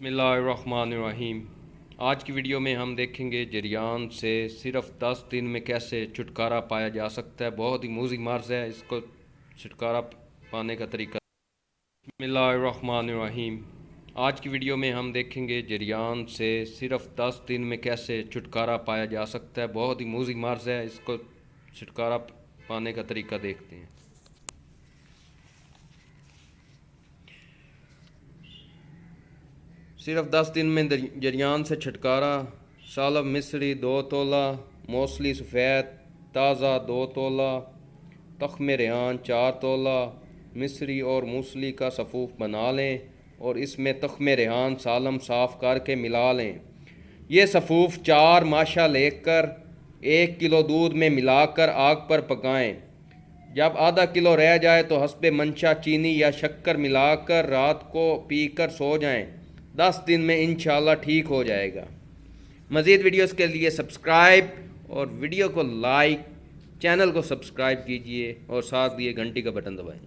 بسم اللہ الرحمن الرحیم۔ آج کی ویڈیو میں ہم دیکھیں گے جریان سے صرف 10 دن میں کیسے چھٹکارا پایا جا سکتا ہے۔ بہت ہی موذی مرض ہے، اس کو چھٹکارا پانے کا طریقہ۔ بسم اللہ الرحمن الرحیم۔ آج کی ویڈیو میں ہم دیکھیں گے جریان سے صرف 10 دن میں کیسے چھٹکارا پایا جا سکتا ہے۔ بہت ہی موذی مرض ہے، اس کو چھٹکارا پانے کا طریقہ دیکھتے ہیں۔ صرف 10 دن میں جریان سے چھٹکارا۔ سالب مصری 2 تولہ، موصلی سفید تازہ 2 تولہ، تخم ریحان 4 تولہ۔ مصری اور موصلی کا صفوف بنا لیں اور اس میں تخم ریحان سالم صاف کر کے ملا لیں۔ یہ صفوف 4 ماشا لے کر 1 کلو دودھ میں ملا کر آگ پر پکائیں۔ جب آدھا کلو رہ جائے تو حسب منشا چینی یا شکر ملا کر رات کو پی کر سو جائیں۔ 10 دن میں انشاءاللہ ٹھیک ہو جائے گا۔ مزید ویڈیوز کے لیے سبسکرائب اور ویڈیو کو لائک، چینل کو سبسکرائب کیجئے اور ساتھ دیے گھنٹی کا بٹن دبائیں۔